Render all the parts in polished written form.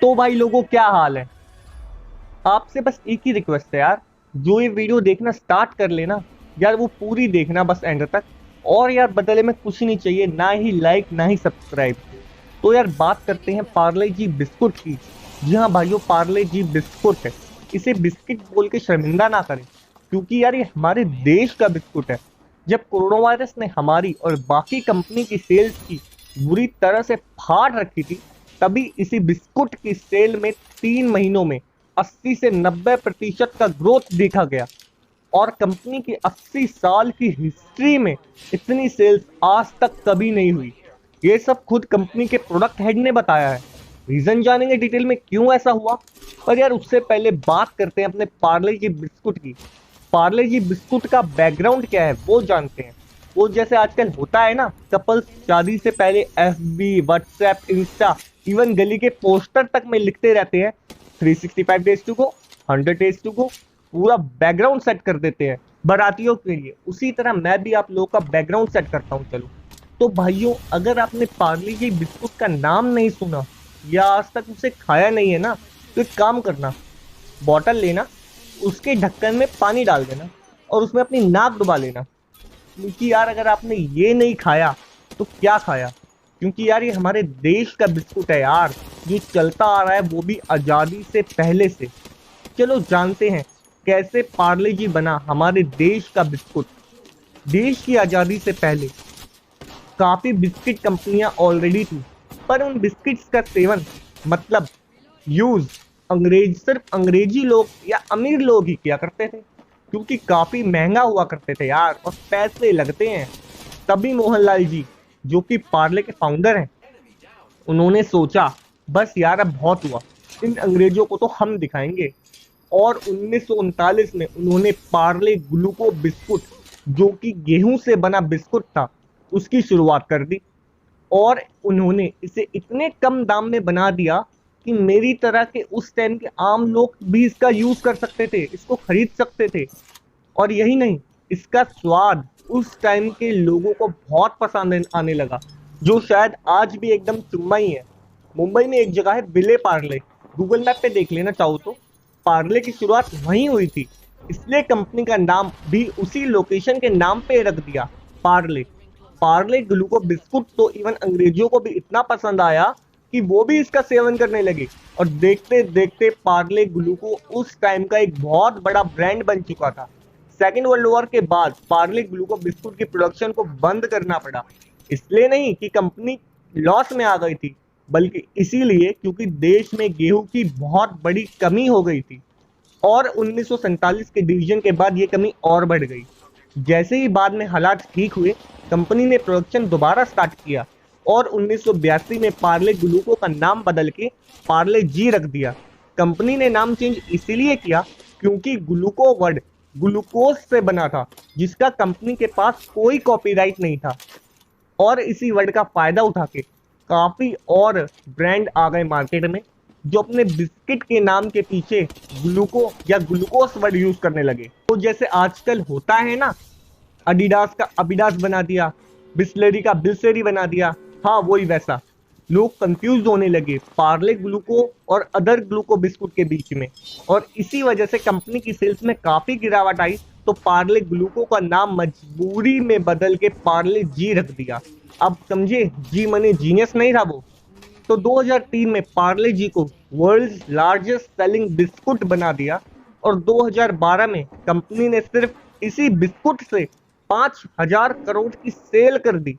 तो भाई लोगों, क्या हाल है? आपसे बस एक ही रिक्वेस्ट है यार, जो ये वीडियो देखना स्टार्ट कर लेना यार, वो पूरी देखना बस एंड तक। और यार बदले में कुछ नहीं चाहिए, ना ही लाइक ना ही सब्सक्राइब। तो यार बात करते हैं पार्ले जी बिस्कुट की। जी हाँ भाइयों, पार्ले जी बिस्कुट है। इसे बिस्किट बोल के शर्मिंदा ना करें, क्योंकि यार ये हमारे देश का बिस्कुट है। जब कोरोना वायरस ने हमारी और बाकी कंपनी की सेल्स की बुरी तरह से फाड़ रखी थी, तभी इसी बिस्कुट की सेल में 3 महीनों में 80 से 90% का ग्रोथ देखा गया। और कंपनी की 80 साल की हिस्ट्री में इतनी सेल्स आज तक कभी नहीं हुई। ये सब खुद कंपनी के प्रोडक्ट हेड ने बताया है। रीजन जानेंगे डिटेल में क्यों ऐसा हुआ। पर यार उससे पहले बात करते हैं अपने पार्ले जी बिस्कुट की। पार्ले जी बिस्कुट का बैकग्राउंड क्या है वो जानते हैं। वो जैसे आजकल होता है ना, कपल्स शादी से पहले एफबी, व्हाट्सएप, इंस्टा, इवन गली के पोस्टर तक में लिखते रहते हैं 365 days to go, 100 days to go. पूरा बैकग्राउंड सेट कर देते हैं बारातियों के लिए। उसी तरह मैं भी आप लोगों का बैकग्राउंड सेट करता हूँ। चलो, तो भाइयों, अगर आपने पार्ले जी बिस्कुट का नाम नहीं सुना या आज तक उसे खाया नहीं है ना, तो एक काम करना, बॉटल लेना, उसके ढक्कन में पानी डाल देना और उसमें अपनी नाक डुबा लेना। क्योंकि यार अगर आपने ये नहीं खाया तो क्या खाया। क्योंकि यार ये हमारे देश का बिस्कुट है यार, जो चलता आ रहा है वो भी आजादी से पहले से। चलो जानते हैं कैसे पार्ले जी बना हमारे देश का बिस्कुट। देश की आजादी से पहले काफी बिस्किट कंपनियां ऑलरेडी थी, पर उन बिस्किट्स का सेवन, मतलब यूज, सिर्फ अंग्रेजी लोग या अमीर लोग ही किया करते थे, क्योंकि काफी महंगा हुआ करते थे यार और पैसे लगते हैं। तभी मोहनलाल जी, जो कि पार्ले के फाउंडर हैं, उन्होंने सोचा बस यार अब बहुत हुआ, इन अंग्रेजों को तो हम दिखाएंगे। और 1939 में उन्होंने पार्ले ग्लूको बिस्कुट, जो कि गेहूं से बना बिस्कुट था, उसकी शुरुआत कर दी। और उन्होंने इसे इतने कम दाम में बना दिया कि मेरी तरह के उस टाइम के आम लोग भी इसका यूज कर सकते थे, इसको खरीद सकते थे। और यही नहीं, इसका स्वाद उस टाइम के लोगों को बहुत पसंद आने लगा, जो शायद आज भी एकदम चुम्मा ही है। मुंबई में एक जगह है विले पार्ले, गूगल मैप पे देख लेना चाहो तो। पार्ले की शुरुआत वहीं हुई थी, इसलिए कंपनी का नाम भी उसी लोकेशन के नाम पे रख दिया, पार्ले। पार्ले ग्लूको बिस्कुट तो इवन अंग्रेजों को भी इतना पसंद आया कि वो भी इसका सेवन करने लगे। और देखते देखते पार्ले ग्लूको उस टाइम का एक बहुत बड़ा ब्रांड बन चुका था। सेकेंड वर्ल्ड वॉर के बाद पार्ले ग्लूको बिस्कुट की प्रोडक्शन को बंद करना पड़ा। इसलिए नहीं कि कंपनी लॉस में आ गई थी, बल्कि इसीलिए क्योंकि देश में गेहूं की बहुत बड़ी कमी हो गई थी। और 1947 के डिवीजन के बाद ये कमी और बढ़ गई। जैसे ही बाद में हालात ठीक हुए, कंपनी ने प्रोडक्शन दोबारा स्टार्ट किया और 1982 में पार्ले ग्लूको का नाम बदल के पार्ले जी रख दिया। कंपनी ने नाम चेंज इसीलिए किया क्योंकि ग्लूको वर्ड ग्लूकोज से बना था, जिसका कंपनी के पास कोई कॉपीराइट नहीं था। और इसी वर्ड का फायदा उठा के काफी और ब्रांड आ गए मार्केट में, जो अपने बिस्किट के नाम के पीछे ग्लूको या ग्लूकोस वर्ड यूज करने लगे। तो जैसे आजकल होता है ना, अडिडास का अबिडास बना दिया, बिस्लेरी का बिल्सेरी बना दिया, हाँ वही वैसा। लोग कंफ्यूज होने लगे पार्ले ग्लूको और अदर ग्लूको बिस्कुट के बीच में। और इसी वजह से कंपनी की सेल्स में काफी गिरावट आई, तो पार्ले ग्लूको का नाम मजबूरी में बदल के पार्ले जी रख दिया। अब समझे, जी मने जीनियस नहीं था वो। तो 2003 में पार्ले जी को वर्ल्ड लार्जेस्ट सेलिंग बिस्कुट बना दिया। और 2012 में कंपनी ने सिर्फ इसी बिस्कुट से 5,000 करोड़ की सेल कर दी।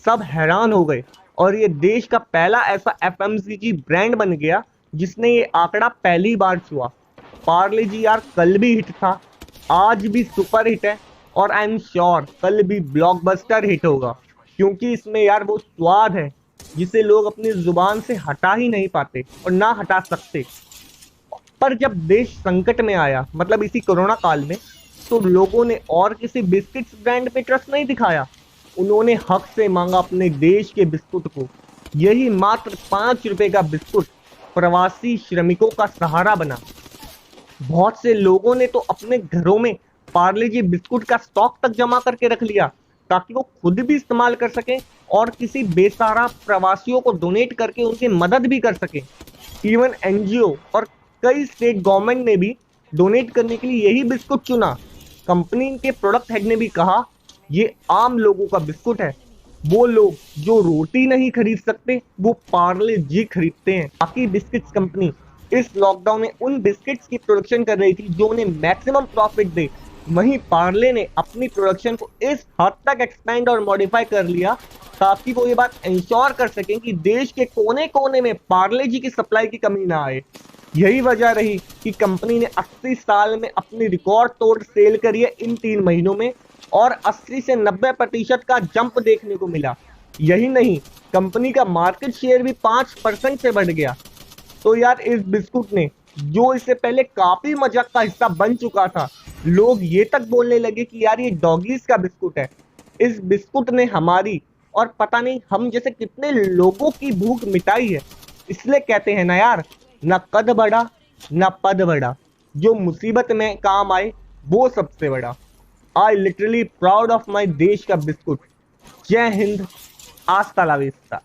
सब हैरान हो गए और ये देश का पहला ऐसा एफएमसीजी ब्रांड बन गया जिसने ये आंकड़ा पहली बार छुआ। पार्ले जी यार कल भी हिट था, आज भी सुपर हिट है, और आई एम श्योर कल भी ब्लॉकबस्टर हिट होगा, क्योंकि इसमें यार वो स्वाद है जिसे लोग अपनी जुबान से हटा ही नहीं पाते और ना हटा सकते। पर जब देश संकट में आया, मतलब इसी कोरोना काल में, तो लोगों ने और किसी बिस्किट्स ब्रांड पे ट्रस्ट नहीं दिखाया। उन्होंने हक से मांगा अपने देश के बिस्कुट को। यही मात्र 5 रुपए का बिस्कुट प्रवासी श्रमिकों का सहारा बना। बहुत से लोगों ने तो अपने घरों में पार्ले जी बिस्कुट का स्टॉक तक जमा करके रख लिया, ताकि वो खुद भी इस्तेमाल कर सकें और किसी बेसहारा प्रवासियों को डोनेट करके उनकी मदद भी कर सके। इवन एनजीओ और कई स्टेट गवर्नमेंट ने भी डोनेट करने के लिए यही बिस्कुट चुना। कंपनी के प्रोडक्ट हेड ने भी कहा, ये आम लोगों का बिस्कुट है। वो लोग जो रोटी नहीं खरीद सकते वो पार्ले जी खरीदते हैं। बाकी बिस्किट्स कंपनी इस लॉकडाउन में उन बिस्किट्स की प्रोडक्शन कर रही थी जो उन्हें मैक्सिमम प्रॉफिट दे। वहीं पार्ले ने अपनी प्रोडक्शन को इस हद तक एक्सपेंड और मॉडिफाई कर लिया ताकि वो ये बात इंश्योर कर सकें कि देश के कोने कोने में पार्ले जी की सप्लाई की कमी ना आए। यही वजह रही कि कंपनी ने 80 साल में अपनी रिकॉर्ड तोड़ सेल करी है इन 3 महीनों में, और 80 से 90% का जंप देखने को मिला। यही नहीं, कंपनी का मार्केट शेयर भी 5% से बढ़ गया। तो यार इस बिस्कुट ने, जो इससे पहले काफी मजाक का हिस्सा बन चुका था, लोग ये तक बोलने लगे कि यार ये डॉगीज का बिस्कुट है। इस बिस्कुट ने हमारी और पता नहीं हम जैसे कितने लोगों की भूख मिटाई है। इसलिए कहते हैं ना यार, ना कद बड़ा ना पद बड़ा, जो मुसीबत में काम आए वो सबसे बड़ा। I literally proud of my देश का बिस्कुट। जय हिंद, आस्ता ला विस्ता।